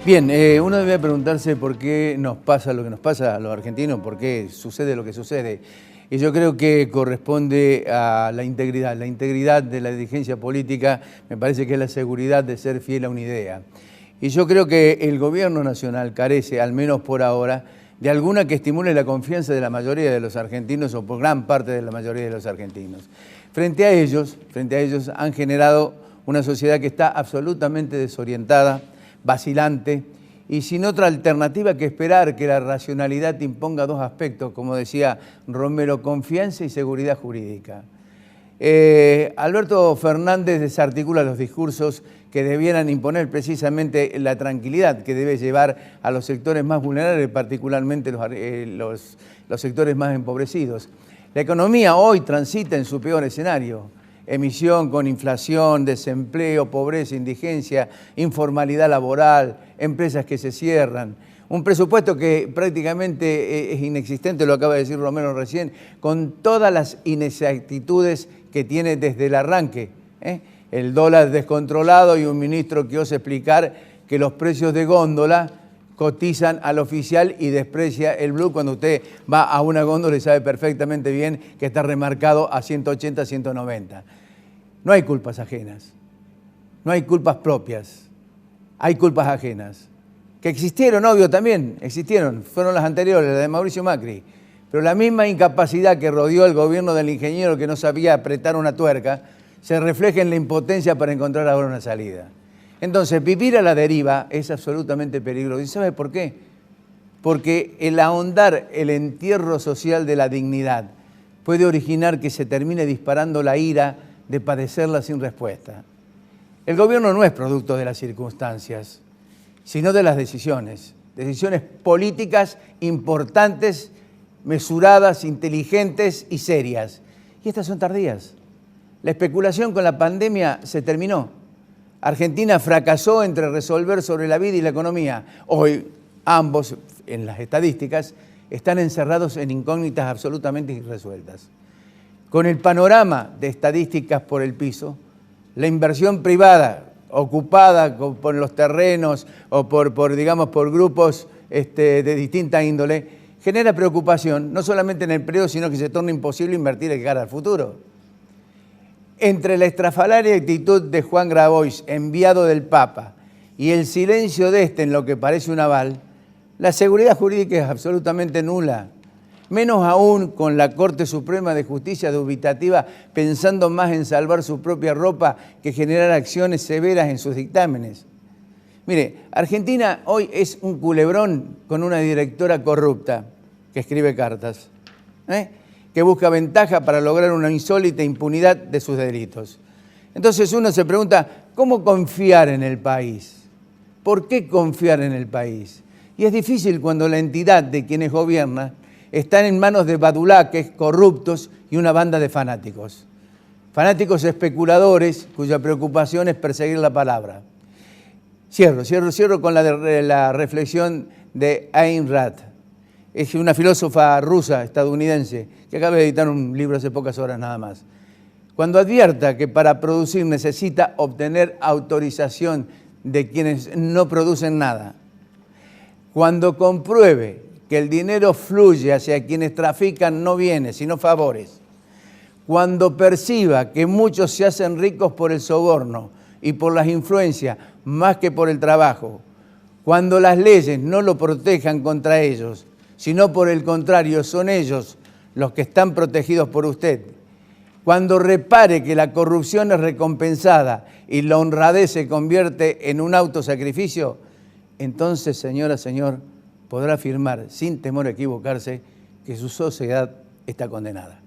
Bien, uno debe preguntarse por qué nos pasa lo que nos pasa a los argentinos, por qué sucede lo que sucede. Y yo creo que corresponde a la integridad. La integridad de la dirigencia política me parece que es la seguridad de ser fiel a una idea. Y yo creo que el gobierno nacional carece, al menos por ahora, de alguna que estimule la confianza de la mayoría de los argentinos o por gran parte de la mayoría de los argentinos. Frente a ellos han generado una sociedad que está absolutamente desorientada, vacilante y sin otra alternativa que esperar que la racionalidad imponga dos aspectos, como decía Romero, confianza y seguridad jurídica. Alberto Fernández desarticula los discursos que debieran imponer precisamente la tranquilidad que debe llevar a los sectores más vulnerables, particularmente los sectores más empobrecidos. La economía hoy transita en su peor escenario. Emisión con inflación, desempleo, pobreza, indigencia, informalidad laboral, empresas que se cierran. Un presupuesto que prácticamente es inexistente, lo acaba de decir Romero recién, con todas las inexactitudes que tiene desde el arranque. El dólar descontrolado y un ministro que osa explicar que los precios de góndola cotizan al oficial y desprecia el blue cuando usted va a una góndola y sabe perfectamente bien que está remarcado a 180, 190. No hay culpas ajenas, no hay culpas propias, hay culpas ajenas. Que existieron, obvio, también existieron, fueron las anteriores, las de Mauricio Macri. Pero la misma incapacidad que rodeó el gobierno del ingeniero que no sabía apretar una tuerca, se refleja en la impotencia para encontrar ahora una salida. Entonces, vivir a la deriva es absolutamente peligroso. ¿Y sabe por qué? Porque el ahondar el entierro social de la dignidad puede originar que se termine disparando la ira de padecerla sin respuesta. El gobierno no es producto de las circunstancias, sino de las decisiones políticas importantes, mesuradas, inteligentes y serias. Y estas son tardías. La especulación con la pandemia se terminó. Argentina fracasó entre resolver sobre la vida y la economía. Hoy ambos, en las estadísticas, están encerrados en incógnitas absolutamente irresueltas. Con el panorama de estadísticas por el piso, la inversión privada ocupada por los terrenos o por grupos de distinta índole, genera preocupación, no solamente en el periodo, sino que se torna imposible invertir de cara al futuro. Entre la estrafalaria actitud de Juan Grabois, enviado del Papa, y el silencio de este en lo que parece un aval, la seguridad jurídica es absolutamente nula. Menos aún con la Corte Suprema de Justicia dubitativa pensando más en salvar su propia ropa que generar acciones severas en sus dictámenes. Mire, Argentina hoy es un culebrón con una directora corrupta que escribe cartas, que busca ventaja para lograr una insólita impunidad de sus delitos. Entonces uno se pregunta, ¿cómo confiar en el país? ¿Por qué confiar en el país? Y es difícil cuando la entidad de quienes gobiernan están en manos de badulaques, corruptos y una banda de fanáticos. Fanáticos especuladores cuya preocupación es perseguir la palabra. Cierro con la reflexión de Ayn Rand. Es una filósofa rusa, estadounidense, que acaba de editar un libro hace pocas horas nada más. Cuando advierta que para producir necesita obtener autorización de quienes no producen nada, cuando compruebe que el dinero fluye hacia quienes trafican no bienes, sino favores, cuando perciba que muchos se hacen ricos por el soborno y por las influencias más que por el trabajo, cuando las leyes no lo protejan contra ellos, sino por el contrario, son ellos los que están protegidos por usted. Cuando repare que la corrupción es recompensada y la honradez se convierte en un autosacrificio, entonces, señora, señor, podrá afirmar sin temor a equivocarse que su sociedad está condenada.